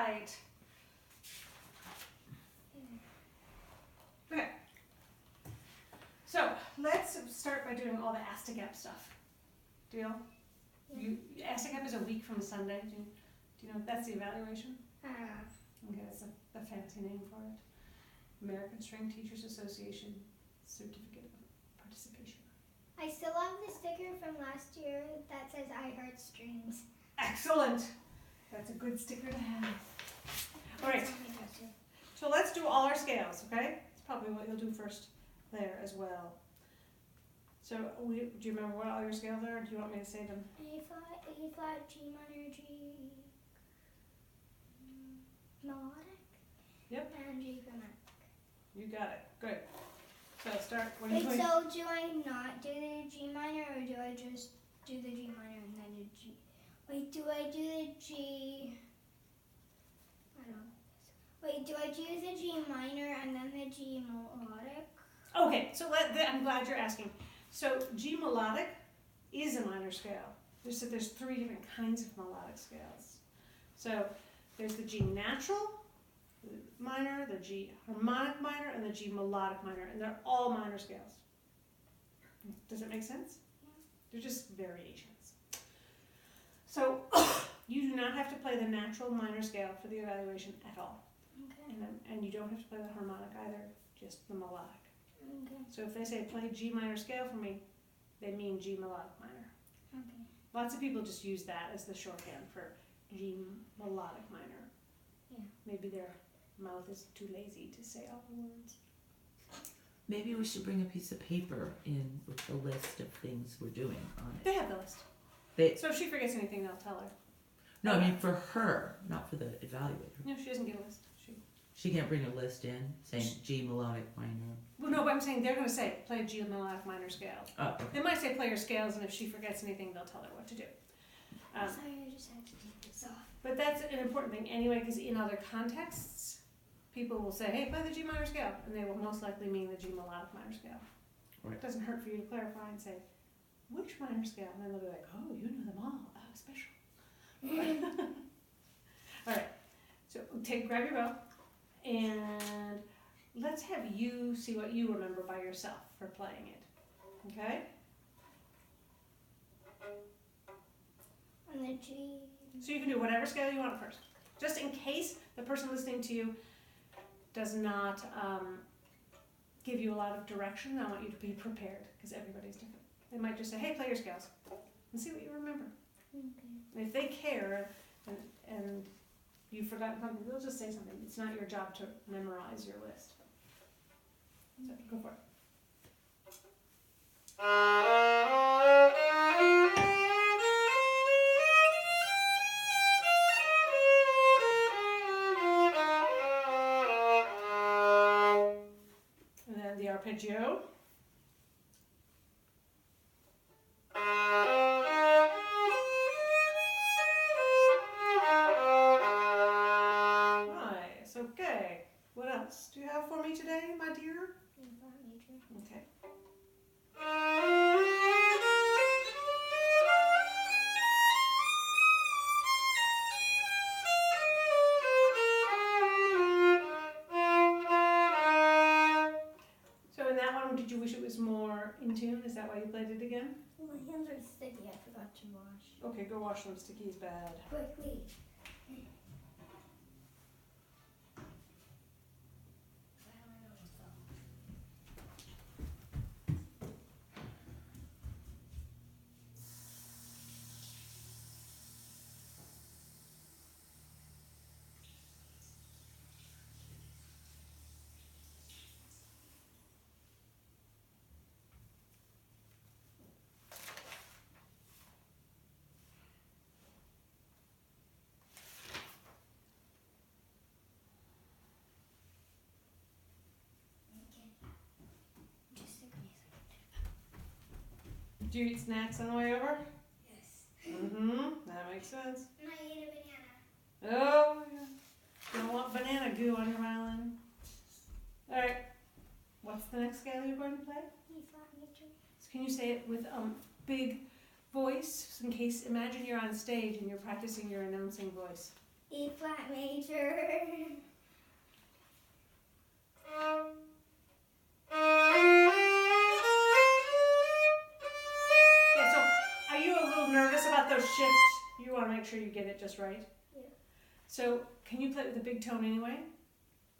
right. Okay. So let's start by doing all the ASTIGAP stuff. Deal? ASTIGAP is a week from Sunday. Do you know that's the evaluation? Okay, that's a fancy name for it. American String Teachers Association Certificate of Participation. I still have the sticker from last year that says I heard strings. Excellent. That's a good sticker to have. All right. So let's do all our scales, okay? It's probably what you'll do first there as well. So do you remember what all your scales are? Or do you want me to say them? A flat, G minor, G melodic. Yep. And G chromatic. You got it. Good. So start. What are Wait, you doing? so do I not do the G minor, or do I just do the G minor and then do G? Wait, do I do the G? I don't know. Wait, do I do the G minor and then the G melodic? Okay, so I'm glad you're asking. So G melodic is a minor scale. There's 3 different kinds of melodic scales. So there's the G natural minor, the G harmonic minor, and the G melodic minor, and they're all minor scales. Does it make sense? Yeah. They're just variations. So you do not have to play the natural minor scale for the evaluation at all. Okay. And you don't have to play the harmonic either, just the melodic. Okay. So if they say play G minor scale for me, they mean G melodic minor. Okay. Lots of people just use that as the shorthand for G melodic minor. Yeah. Maybe their mouth is too lazy to say all the words. Maybe we should bring a piece of paper in with the list of things we're doing on it. They have the list. They, So if she forgets anything, they'll tell her. no, I mean for her, not for the evaluator. No, she doesn't get a list. She can't bring a list in saying G melodic minor. Well, no, but I'm saying they're going to say play G melodic minor scale. Oh, okay. They might say play your scales, and if she forgets anything, they'll tell her what to do. Sorry, I just had to take this off. But that's an important thing anyway, because in other contexts, people will say, hey, play the G minor scale, and they will most likely mean the G melodic minor scale. Right. It doesn't hurt for you to clarify and say, which minor scale? And then they'll be like, oh, you know them all. Oh, special. All right, so grab your bow, and let's have you see what you remember by yourself for playing it, okay? On the G. So you can do whatever scale you want first. Just in case the person listening to you does not give you a lot of direction, I want you to be prepared, because everybody's different. They might just say, hey, play your scales, and see what you remember. Okay. If they care and you've forgotten something, they'll just say something. It's not your job to memorize your list. So go for it. And then the arpeggio. Nice, okay. What else do you have for me today, my dear? Okay. So in that one, did you wish it was more in tune? Is that why you played it again? My hands are sticky. I forgot to wash. Okay, go wash them. Sticky's bad. Quickly. Do you eat snacks on the way over? Yes. Mm-hmm. That makes sense. And I ate a banana. Oh, yeah. Don't want banana goo on your violin. All right. What's the next scale you're going to play? E flat major. So can you say it with big voice, in case, imagine you're on stage and you're practicing your announcing voice. E flat major. Yeah, so are you a little nervous about those shifts? You want to make sure you get it just right? Yeah. So can you play with the big tone anyway?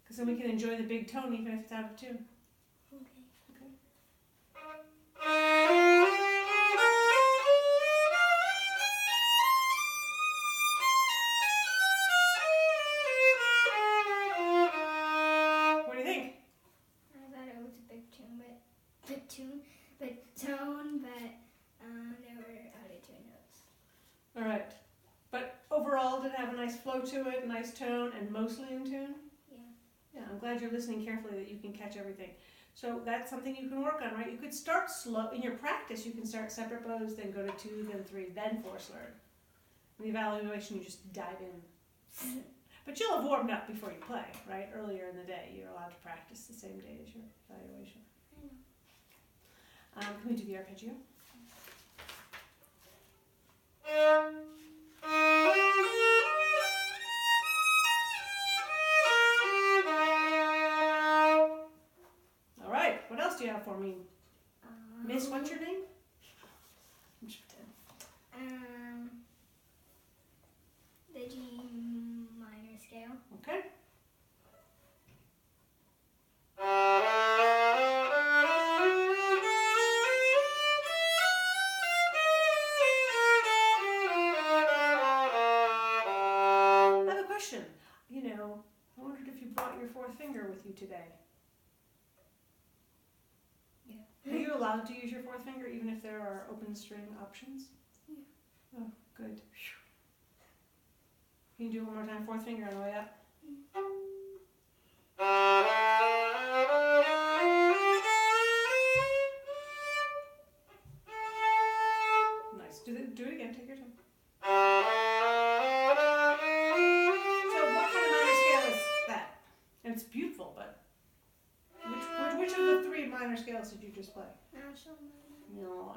Because then we can enjoy the big tone even if it's out of tune. Okay. What do you think? I thought it was a big tune, but there were out of tune notes. All right. But overall, did it have a nice flow to it, nice tone, and mostly in tune? Yeah. Yeah, I'm glad you're listening carefully that you can catch everything. So that's something you can work on, right? You could start slow. In your practice, you can start separate bows, then go to 2, then 3, then 4 slurred. In the evaluation, you just dive in. But you'll have warmed up before you play, right? Earlier in the day, you're allowed to practice the same day as your evaluation. I know. Can we do the arpeggio? All right. What else do you have for me? Miss, what's your name? I'm just pretend. The G minor scale. Okay. I have a question. You know, I wondered if you brought your fourth finger with you today. Yeah. Are you allowed to use your fourth finger even if there are open string options? Yeah. Oh, good. Can you do it one more time? Fourth finger on the way up. Nice. Do it again. Take your time. So what kind of minor scale is that? And it's beautiful, but which of the 3 minor scales did you just play? Natural minor. No.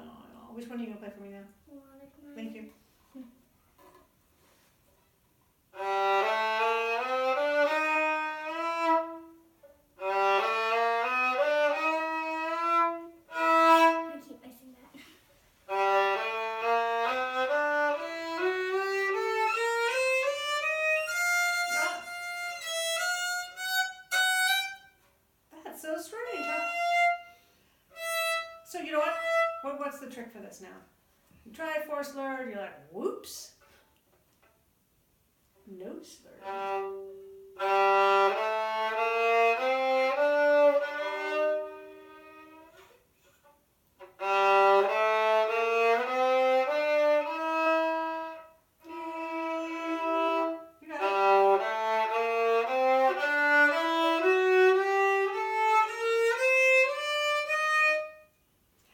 Which one are you going to play for me now? Melodic minor. Thank you. I keep missing that. That's so strange, huh? So you know what? What's the trick for this now? You try it 4 slurred, you're like, whoops. No slurred. You got it.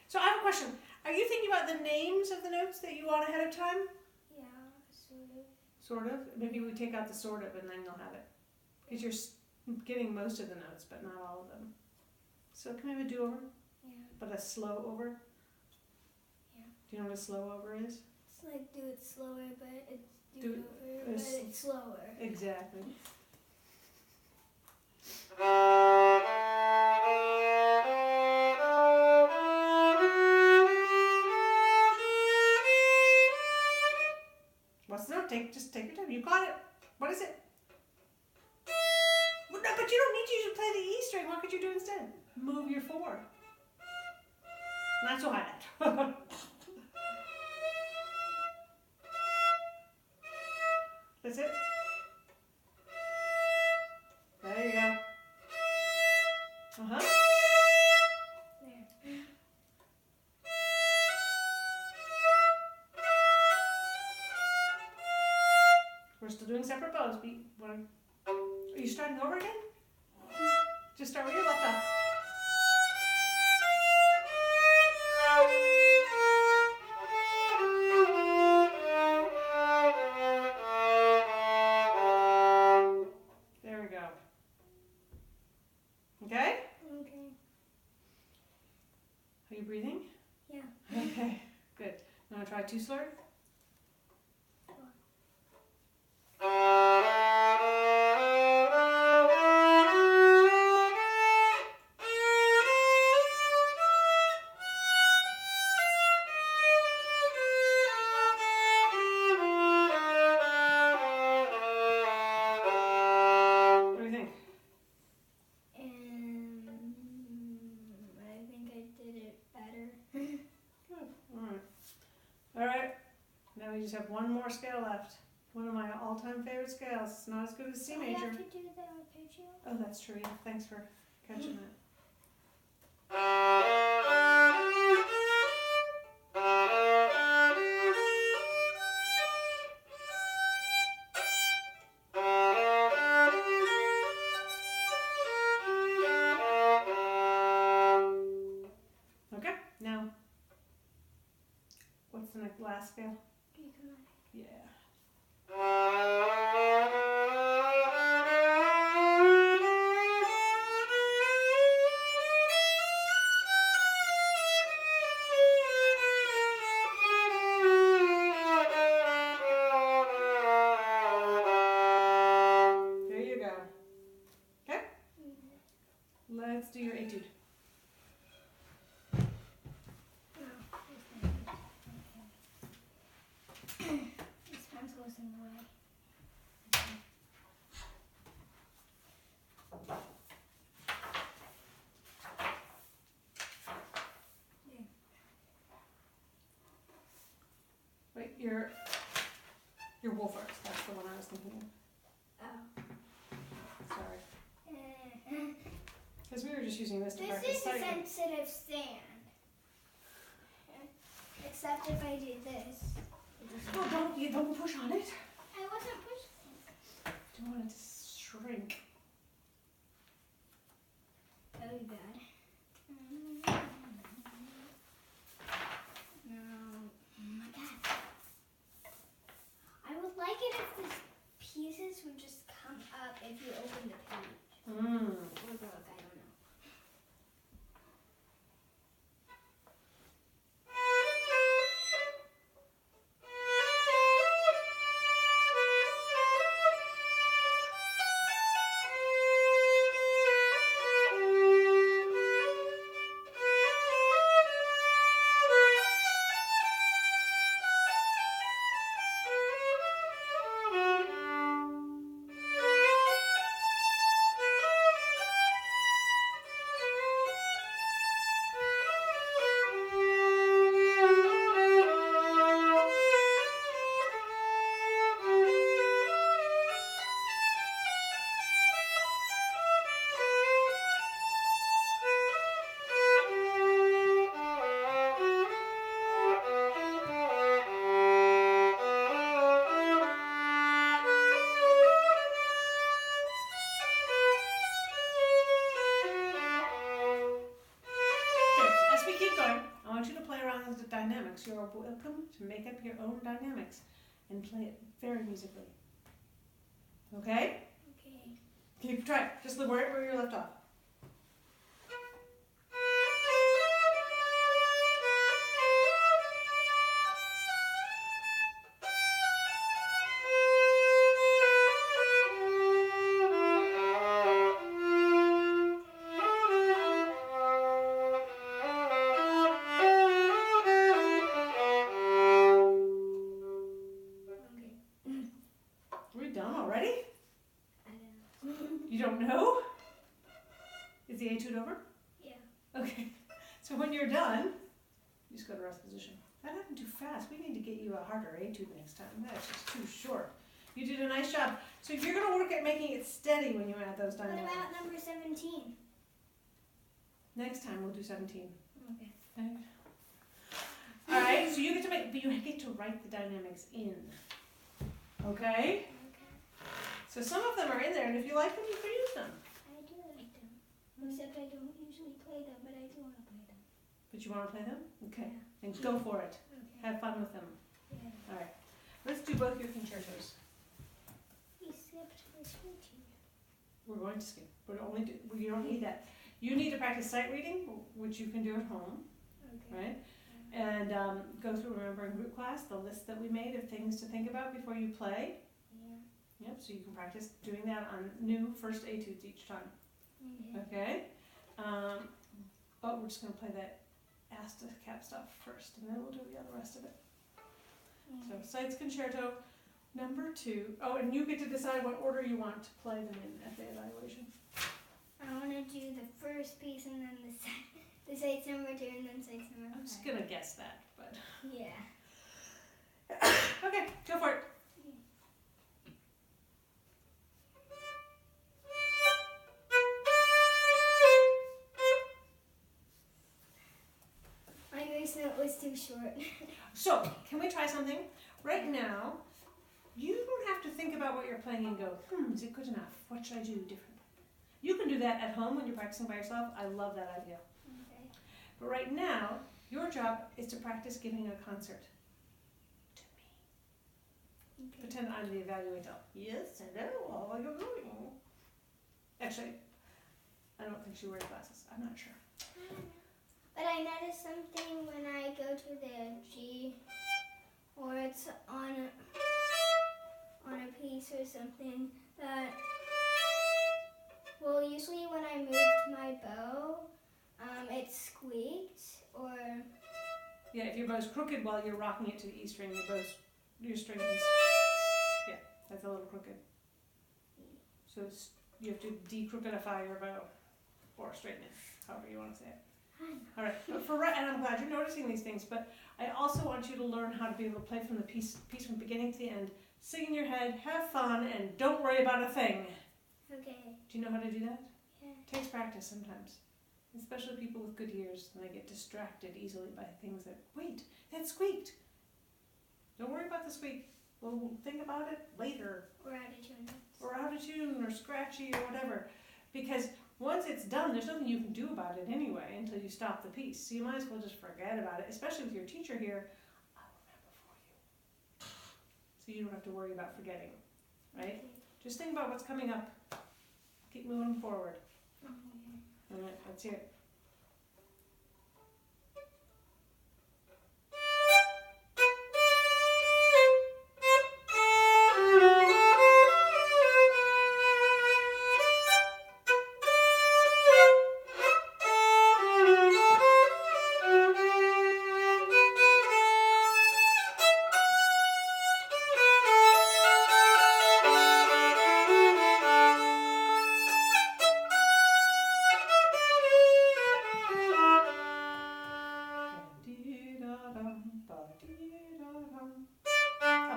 So I have a question. Are you thinking about the names of the notes that you want ahead of time? Yeah, sort of. Sort of. Maybe we take out the sort of and then you'll have it. Because you're getting most of the notes, but not all of them. So can we have a do-over? Yeah. But a slow over? Yeah. Do you know what a slow over is? It's like do it slower, but it's Do do it- over, but it's- it's slower. Exactly. What's the note? Just take your time. You got it. What is it? Well, no, but you don't need to play the E string. What could you do instead? Move your 4. Not so high that. That's it. There you go. Uh-huh. There. We're still doing separate bows. Are you starting over again? Just start with your left up. There we go. Okay? Okay. Are you breathing? Yeah. Okay, good. You want to try 2 slurred? Sure. just have one more scale left. One of my all-time favorite scales. It's not as good as C I major. have to do the arpeggio. Oh, that's true. Yeah, thanks for catching that. Okay, now, what's the next last scale? G chromatic. Yeah. There you go. Okay, let's do your etude. This pencil is in the way. Wait, your Wolfers. That's the one I was thinking of. Oh. Sorry. Because we were just using this to This practice is a sight. sensitive stand. Except if I do this. Oh, don't push on it. I wasn't pushing. Do you want it to shrink? That would be bad. No. Oh my god. I would like it if the pieces would just come up if you open the page. Or book, I don't know. dynamics. You are welcome to make up your own dynamics and play it very musically. Okay? Okay. Keep trying. Just look right where you left off. Are we done already? I don't know. You don't know? Is the etude over? Yeah. Okay. So when you're done, you just go to rest position. That happened too fast. We need to get you a harder etude next time. That's just too short. You did a nice job. So if you're going to work at making it steady when you add those What dynamics. about number 17? Next time we'll do 17. Okay. Okay. All right. So you get to make, but you get to write the dynamics in. Okay. So some of them are in there, and if you like them, you can use them. I do like them. Except I don't usually play them, but I do want to play them. But you want to play them? Okay. Yeah. Then go for it. Okay. Have fun with them. Yeah. All right. Let's do both your concertos. We skipped for teaching. We're going to skip. But only do, you don't need that. You need to practice sight reading, which you can do at home, Okay. right? And go through Remembering Root class, the list that we made of things to think about before you play. Yeah. Yep, so you can practice doing that on new first etudes each time. Okay. Okay? But we're just going to play that Asta cap stuff first, and then we'll do the other rest of it. So, Sights Concerto number 2. Oh, and you get to decide what order you want to play them in at the evaluation. I want to do the first piece and then the sights number 2 and then sights number 5. I'm just going to guess that, but... Yeah. Okay, go for it. My voice note was too short. So, can we try something? Right now, you don't have to think about what you're playing and go, is it good enough? What should I do differently? You can do that at home when you're practicing by yourself. I love that idea. Okay. But right now, your job is to practice giving a concert to me. Okay. Pretend I'm the evaluator. Yes, hello, how are you doing? Actually, I don't think she wears glasses. I'm not sure. But I noticed something when I go to the G, or it's on a piece or something that. Well, usually when I moved my bow, it squeaked, or Yeah, if your bow's crooked while you're rocking it to the E string, your string is, yeah, that's a little crooked. So you have to de-crookedify your bow, or straighten it, however you want to say it. All right, and I'm glad you're noticing these things, but I also want you to learn how to be able to play from the piece from beginning to the end. Sing in your head, have fun, and don't worry about a thing. okay, Do you know how to do that? yeah. It takes practice sometimes. Especially people with good ears, and they get distracted easily by things that, wait, that squeaked. Don't worry about the squeak. We'll think about it later. Or out of tune. Or out of tune, or scratchy, or whatever. Because once it's done, there's nothing you can do about it anyway until you stop the piece. So you might as well just forget about it, especially with your teacher here. I'll remember for you. So you don't have to worry about forgetting, right? Just think about what's coming up. Keep moving forward. All right, let's hear it.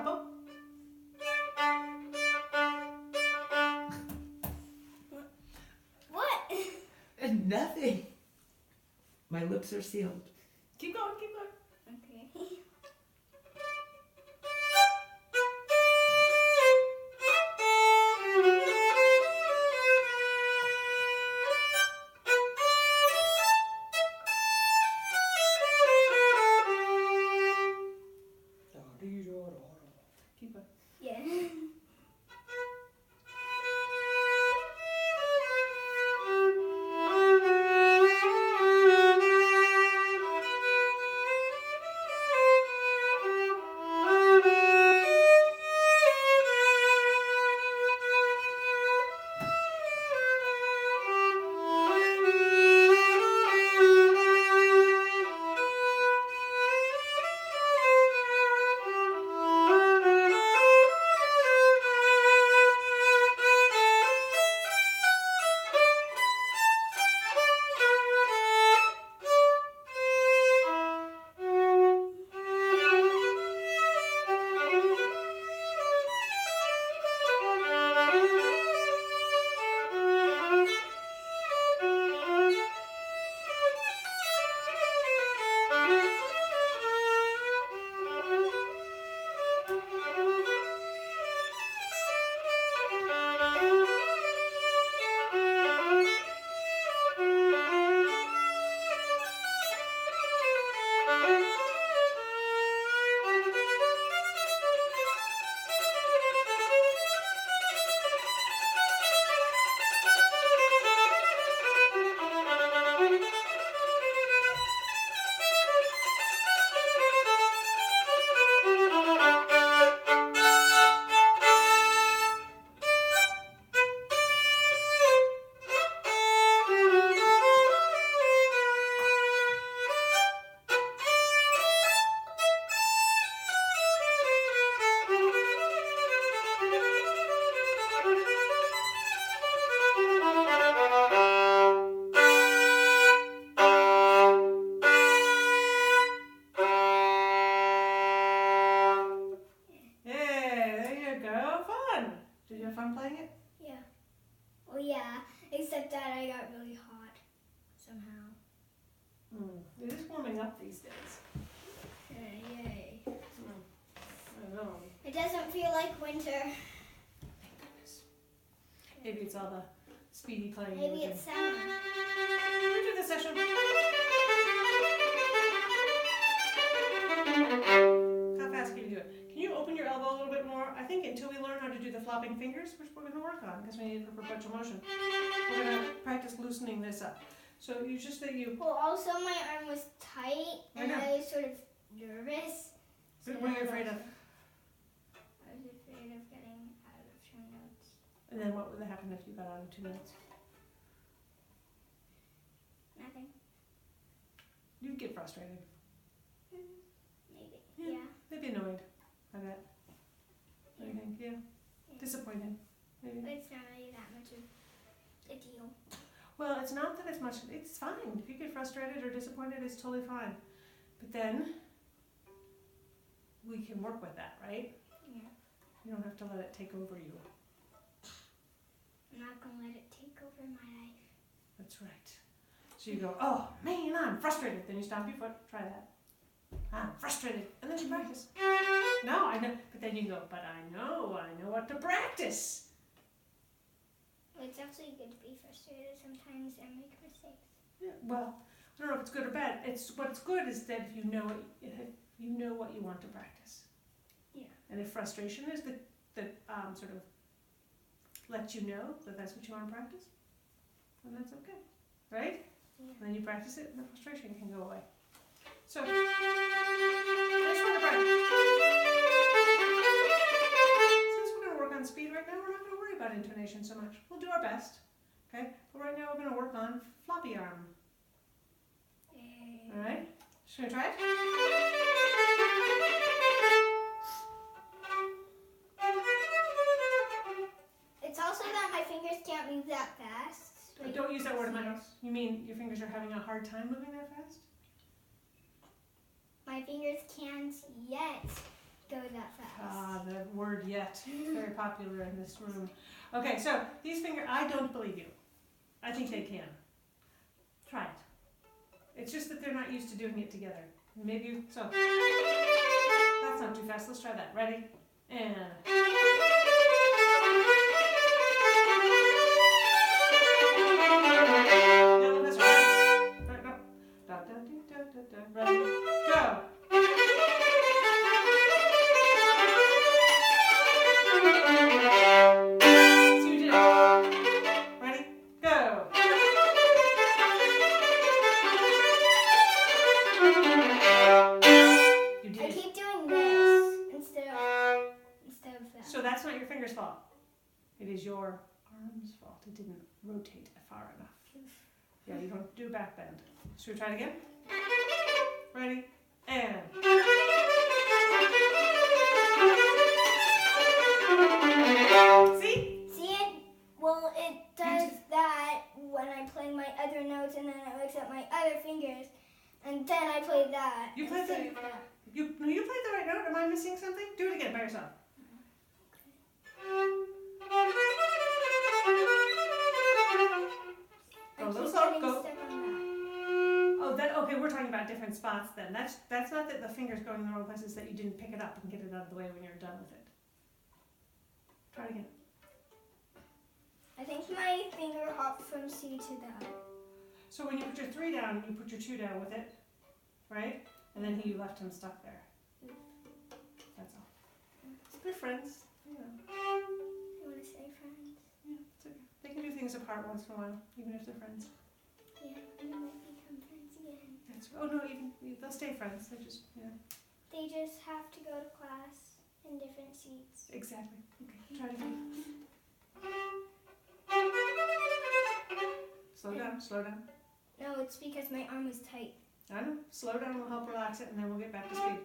Up. What? Nothing. My lips are sealed. Keep going, keep going. Okay. Keep going. Yeah. Did you have fun playing it? Yeah. Oh yeah, except that I got really hot somehow. It is warming up these days. Yay. I know. It doesn't feel like winter. Thank goodness. Maybe it's all the speedy playing. Maybe you're it's doing. summer. We'll do the session. How fast can you do it? Can you open your elbow a little bit more? I think until we learn how to do the flopping fingers, which we're going to work on because we need a perpetual motion, we're going to practice loosening this up. So you just that you. Well, also my arm was tight and I know. I was sort of nervous. What were you afraid of? I was afraid of getting out of 2 notes. And then what would happen if you got out of 2 minutes? Nothing. You'd get frustrated. Maybe. Yeah. Yeah. Maybe annoyed. I bet. What do you think? Yeah. Yeah. Disappointed. Maybe. But it's not really that much of a deal. Well, it's not that it's much. It's fine. If you get frustrated or disappointed, it's totally fine. But then we can work with that, right? Yeah. You don't have to let it take over you. I'm not going to let it take over my life. That's right. So you go, oh man, I'm frustrated. Then you stomp your foot. Try that. I'm frustrated. And then you practice. No, I know. But then you go, but I know what to practice. It's actually good to be frustrated sometimes and make mistakes. Yeah, well, I don't know if it's good or bad. What's good is that if you know what you want to practice. Yeah. And if frustration is that sort of lets you know that that's what you want to practice, then that's okay, right? Yeah. And then you practice it, and the frustration can go away. So, I just want to practice. Since we're going to work on speed right now, we're not going to worry about intonation so much. We'll do our best, okay? But right now we're going to work on floppy arm. All right? Just going to try it. It's also that my fingers can't move that fast. Like, Don't use that word in my mouth. You mean your fingers are having a hard time moving that fast? my fingers can't yet go that fast. Ah, the word yet. Very popular in this room. Okay, so these fingers, I don't believe you. I think they can. Try it. It's just that they're not used to doing it together. Maybe, so. That's not too fast. Let's try that. Ready? And. Now let's right. Right, no. Da, da, dee, da, da, da. Ready? Go. So you did it. Ready? Go. You did I it. keep doing this instead of that. So that's not your finger's fault. It is your arm's fault. It didn't rotate far enough. Yeah, you don't do back bend. Should we try it again? Ready? And. See? See it? Well, it does that when I play my other notes, and then it looks at my other fingers, and then I play that. You played instead the- of that. You played the right note. Am I missing something? Do it again by yourself. I Go a little keep slow. getting Go. stuck on Oh, that okay. We're talking about different spots then. That's not that the finger's going in the wrong places. That you didn't pick it up and get it out of the way when you're done with it. Try it again. that. I think my finger hopped from C to that. So when you put your 3 down, you put your 2 down with it, right? And then you left him stuck there. That's all. They're friends. You know. I want to say friends. Yeah, it's okay. They can do things apart once in a while, even if they're friends. Yeah, we might become friends again. That's oh no, even they'll stay friends. They just They just have to go to class in different seats. exactly. Okay, try it again. Slow down, slow down. No, it's because my arm was tight. I know. Slow down will help relax it, and then we'll get back to speed.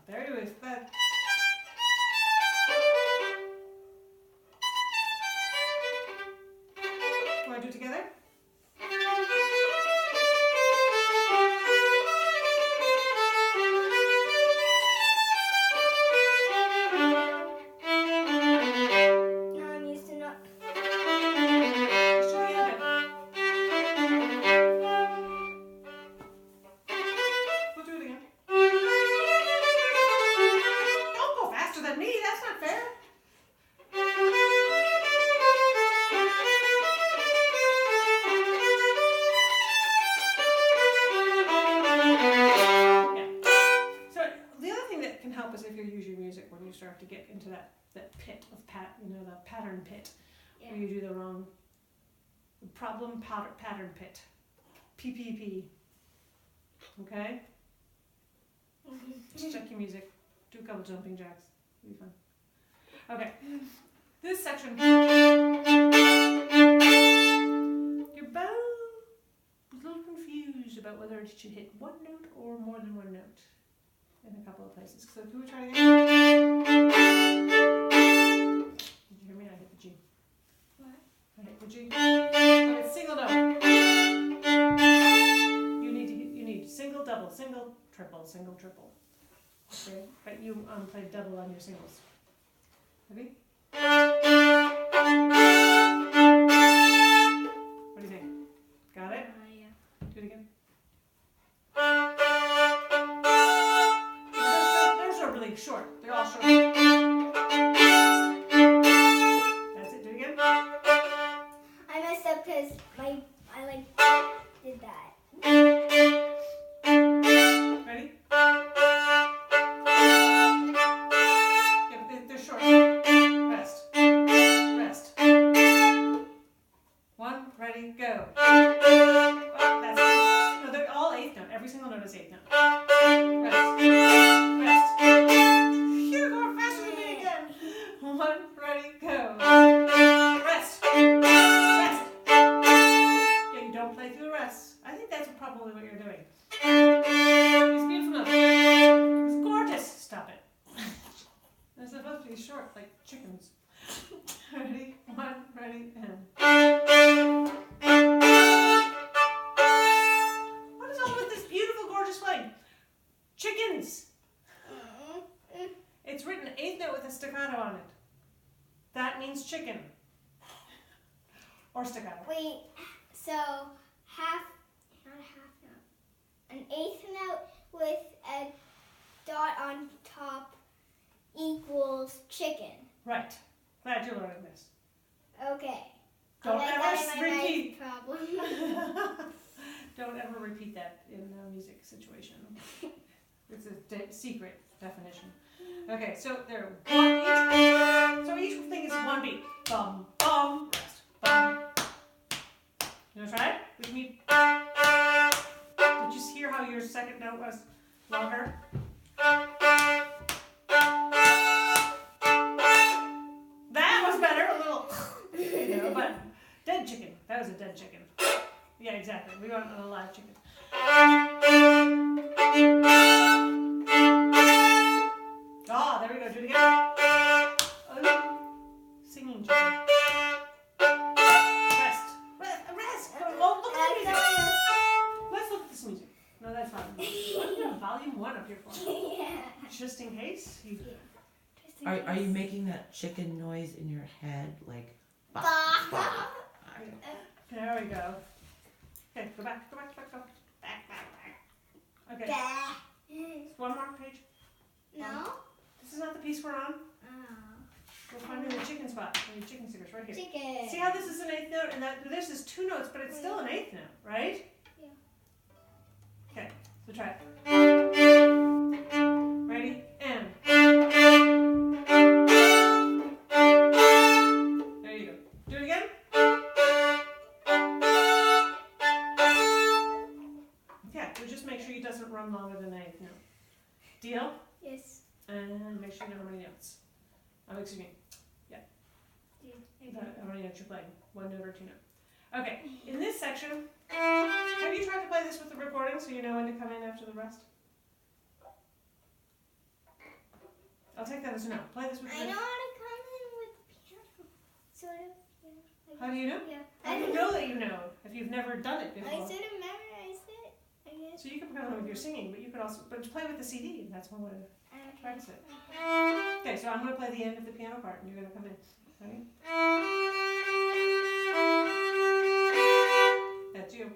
Very good. But want to do it together? start to get into that pit of the pattern pit, Yeah. where you do the wrong problem pattern pit. PPP. Okay? Just check your music. Do a couple jumping jacks. It'll be fun. Okay. This section. You're bound a little confused about whether it should hit one note or more than one note in a couple of places. So can we try again? Did you hear me? I hit the G. What? I hit the G. Okay, single note. You need single, double, single, triple, single, triple. Okay, but you played double on your singles. Ready? What do you think? Got it? Yeah. Do it again. Those are really short. They're all short. That's it. Do it again. I messed up because I did that. Ready? Yeah, but they're short. Rest. Rest. One, ready, go. Oh, that's it. No, they're all eighth note. Every single note is eighth note. Rest. Rest. You're going faster than me again. One, ready, go. Rest. Rest. Yeah, you don't play through the rest. I think that's probably what you're doing. It's beautiful note. It's gorgeous. Stop it. They're supposed to be short, like chickens. Ready? One, ready, and. What is all with this beautiful, gorgeous playing? Chickens! It's written eighth note with a staccato on it. That means chicken. Or staccato. Wait, so not a half note. An eighth note with a dot on top equals chicken. Right. Glad you're learning this. Okay. Don't I'll write ever that in my repeat. math problem. Don't ever repeat that in a music situation. It's a secret definition. Okay, so there. So each thing is one beat. Bum, bum, rest, bum. You want to try it with me? Did you hear how your second note was longer? That was better, a little. But dead chicken. That was a dead chicken. Yeah, exactly. We want a live chicken. Ah, there we go. Do it again. Singing chicken. Rest. Rest. Oh, look at the music. Let's look at this music. No, that's fine. I'm gonna volume 1 up here for you. Yeah. Just in case. Are you making that chicken noise in your head, like? Bah, Bah. bah? There we go. Okay, go back. Back. Okay, Bah. one more page. No? This is not the piece we're on. Oh. We're finding the chicken spot. We need chicken stickers right here. Chicken. See how this is an eighth note and that this is 2 notes, but it's still an eighth note, right? Yeah. Okay, so try it. Ready? And. There you go. Do it again. Yeah, so just make sure it doesn't run longer than an eighth note. Deal? Yes. And make sure you know how many notes. Excuse me. How many notes you're playing? 1 note or 2 note. Okay, in this section, have you tried to play this with the recording so you know when to come in after the rest? I'll take that as a no. Play this with I the know how to come in with piano. Sort of. Yeah. How do you know? Yeah. How do you know that you know if you've never done it I before? sort of memorized it, I guess. So you can come in with your singing, but you could also play with the CD. That's one way to practice it. Okay, so I'm going to play the end of the piano part and you're going to come in. Ready? That's you.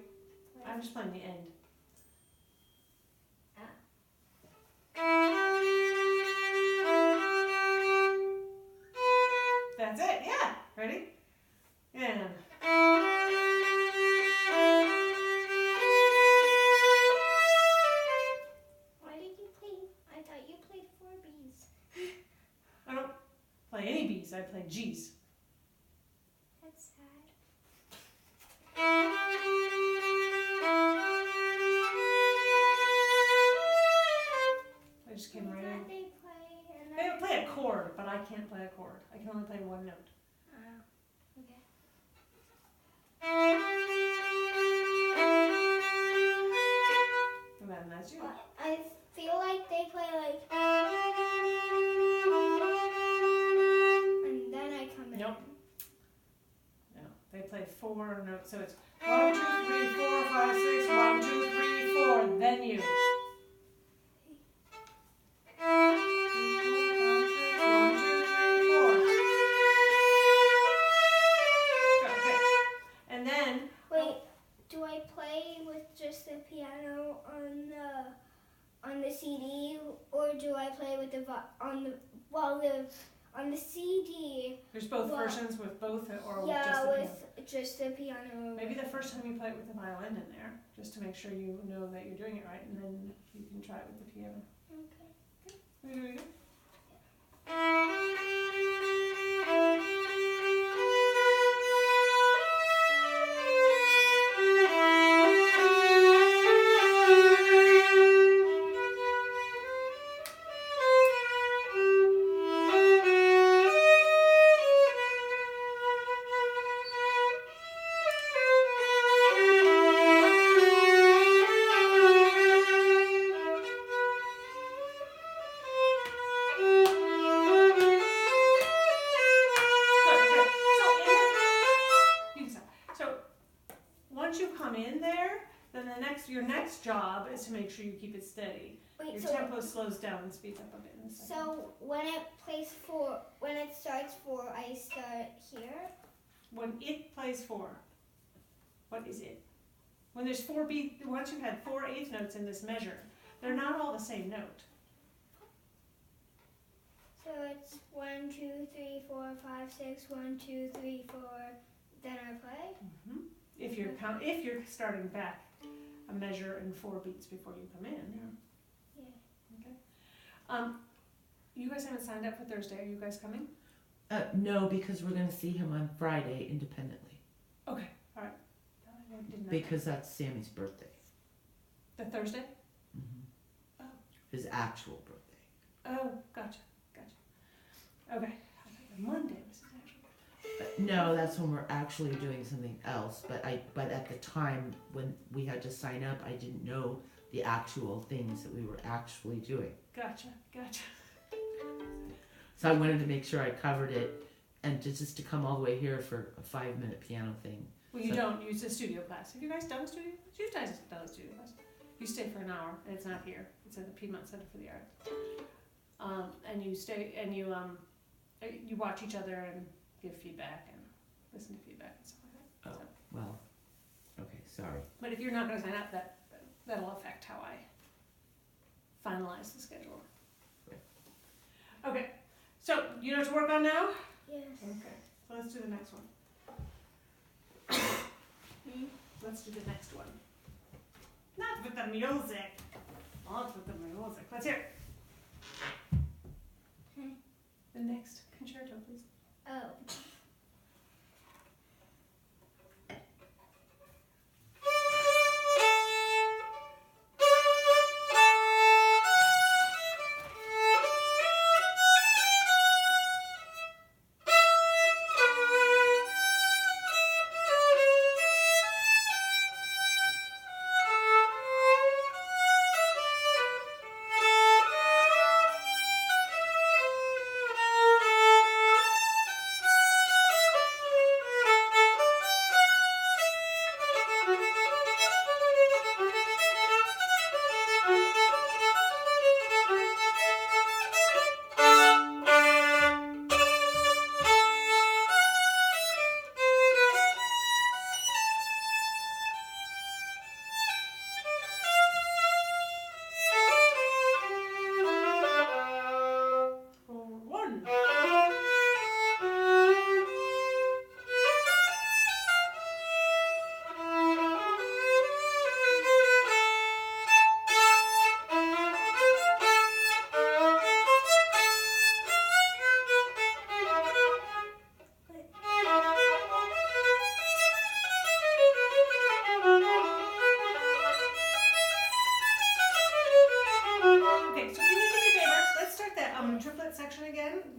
I'm just playing the end. That's it, yeah. Ready? And. Why did you play? I thought you played 4 Bs. G's. I play G's. That's sad. I just came I right in. thought they play and They then play a chord, but I can't play a chord. I can only play one note. okay. And then that's you. I feel like they play like and then I come in. Nope. No, they play 4 notes, so it's 1, 2, 3, 4, 5, 6, 1, 2, 3, 4, then you. 1, 2, 3, 4. Okay. And then Wait, do I play with just the piano on the CD, or do I play with the on the CD? there's both Well, versions with both or with Yeah, just the piano. with just the piano. Maybe the first time you play it with the violin in there, just to make sure you know that you're doing it right, and then you can try it with the piano. Okay. Here we go. Once you come in there, then your next job is to make sure you keep it steady. Wait, Your so tempo slows down and speeds up a bit in a second. so when it starts 4, I start here. When it plays 4, what is it? When there's 4 beats, once you've had 4 eighth notes in this measure, they're not all the same note. So it's 1, 2, 3, 4, 5, 6, 1, 2, 3, 4. Then I play. Mm-hmm. If you're starting back a measure and 4 beats before you come in. Yeah. Okay. You guys haven't signed up for Thursday. Are you guys coming? No, because we're going to see him on Friday independently. Okay. All right. I didn't know Because that's Sammy's birthday. that. The Thursday? Mm-hmm. Oh. His actual birthday. Oh, gotcha. Okay. I thought Monday was his actual. No, that's when we're actually doing something else. But at the time when we had to sign up, I didn't know the actual things that we were actually doing. Gotcha. So I wanted to make sure I covered it, and just to come all the way here for a 5-minute piano thing. Well, you don't use a studio class. Have you guys done a studio? You guys have done a studio class. You stay for an hour, and it's not here. It's at the Piedmont Center for the Arts. And you stay, and you watch each other and give feedback and listen to feedback and stuff like that. Oh, well, okay, sorry. But if you're not going to sign up, that'll affect how I finalize the schedule. Right. Okay, so you know what to work on now? Yes. Okay, so let's do the next one. Let's do the next one. Not with the music. Not with the music. Let's hear it. The next concerto, please. Oh.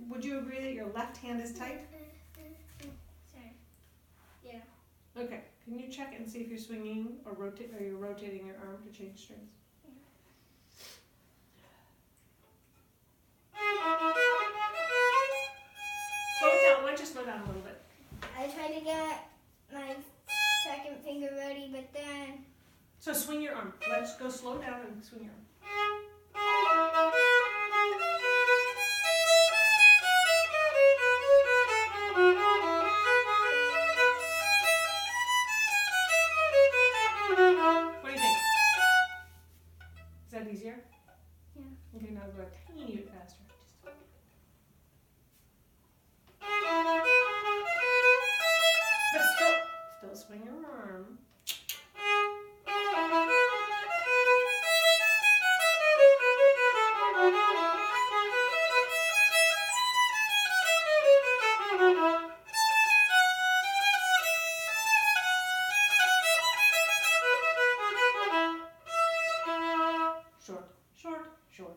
would you agree that your left hand is tight? Sorry. Yeah. Okay, can you check and see if you're swinging or you're rotating your arm to change strings? Slow it down. Why don't you slow down a little bit? I tried to get my second finger ready, but then So swing your arm. Let's go slow down and swing your arm. What do you think? Is that easier? Yeah. Okay, now go a teeny bit faster. But still swing your arm. Short, short, short.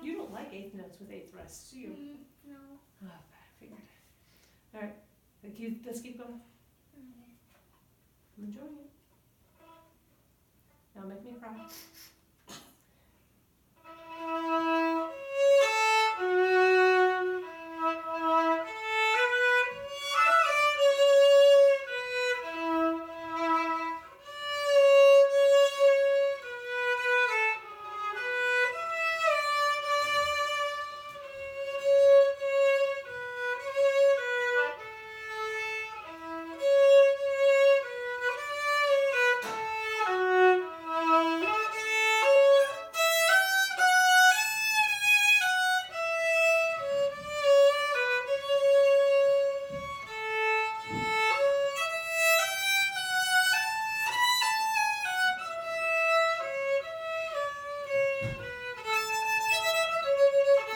You don't like eighth notes with eighth rests, do you? No. Oh, I figured. All right, let's keep going. Okay. I'm enjoying it. Now make me cry.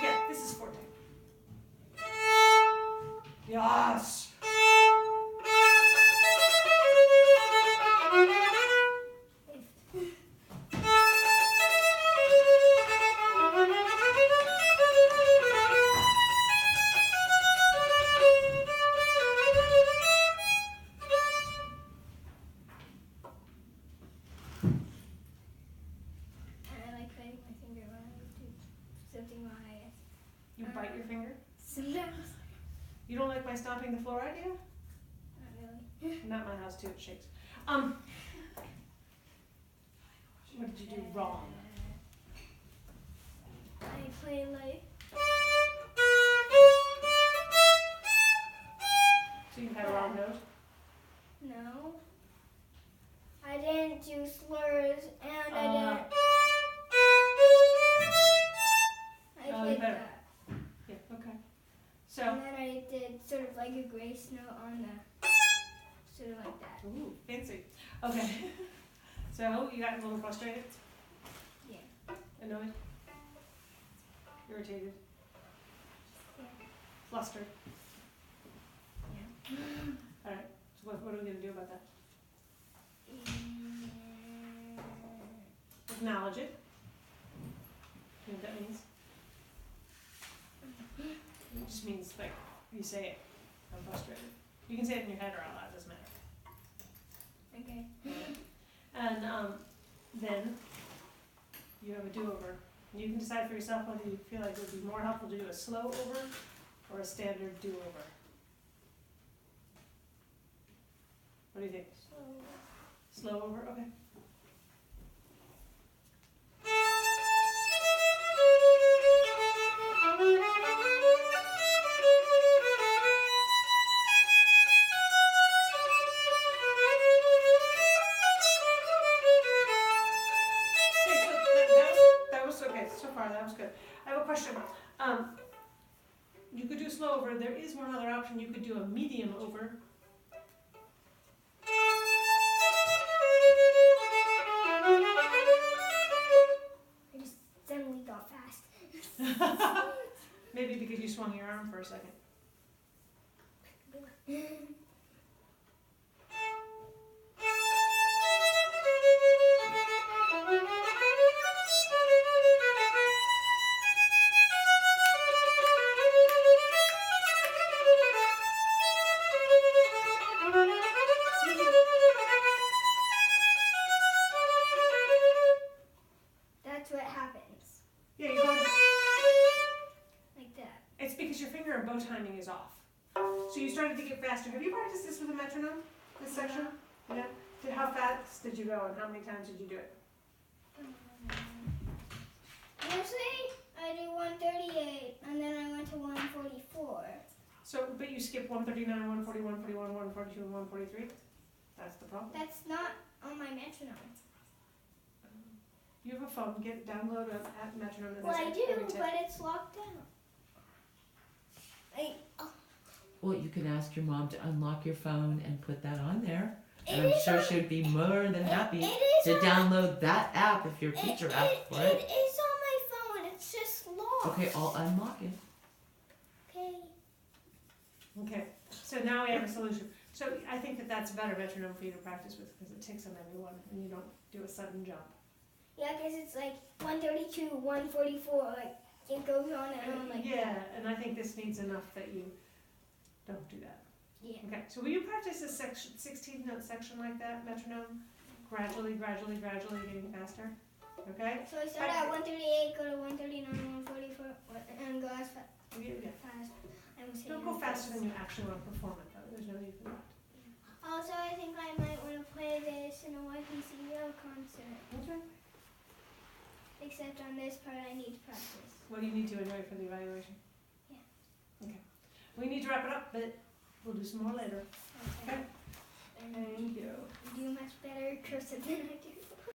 Yeah, this is forte. Yes. I like biting my finger when I do something while I You bite your finger? sometimes. You don't like my stomping the floor idea? Not really. Not my house too, it shakes. What did you do wrong? I play like So you had a wrong note? no. I didn't do slurs and I didn't. I Oh, did better. that. Yeah, okay. So, And then I did sort of like a grace note on the sort of like that. ooh, fancy. Okay. So you got a little frustrated? Yeah. Annoyed? Irritated? Yeah. Flustered? Yeah. Alright, so what are we going to do about that? Acknowledge it. You know what that means? It just means, like, you say it. I'm frustrated. You can say it in your head or out loud, doesn't matter. Okay. And then you have a do-over. And you can decide for yourself whether you feel like it would be more helpful to do a slow over or a standard do-over. What do you think? Slow over? Okay. Okay, so far that was good. I have a question. You could do slow over. There is one other option. You could do a medium over. I just suddenly got fast. Maybe because you swung your arm for a second. go timing is off. So you started to get faster. Have you practiced this with a metronome, this section? Yeah? How fast did you go and how many times did you do it? Usually I do 138 and then I went to 144. So, but you skip 139, 140, 141, 142, and 143? That's the problem. That's not on my metronome. You have a phone, download an app metronome. that Well, has I do, every tip. but it's locked down. Well, you can ask your mom to unlock your phone and put that on there. It And I'm is sure on- she'd be more than happy It is to on- download that app if your teacher asked for It it. is on my phone. It's just locked. Okay, I'll unlock it. Okay. Okay, so now we have a solution. So I think that that's a better metronome for you to practice with because it ticks on every one and you don't do a sudden jump. Yeah, because it's like 132, 144. Like it goes on and on like Yeah, that. and I think this needs enough that you don't do that. Yeah. Okay, so will you practice a 16-note section like that, metronome? Gradually, gradually, gradually getting faster? Okay? So I start at 138, go to 139, 144, and go as fast. Yeah. I was Don't go faster than you actually want to perform it, though. There's no need for that. Also, I think I might want to play this in a YPCL concert. Okay. Except on this part, I need to practice. What do you need to anyway for the evaluation? Yeah. Okay. We need to wrap it up, but we'll do some more later. Okay. Thank you. You do much better cursive than I do.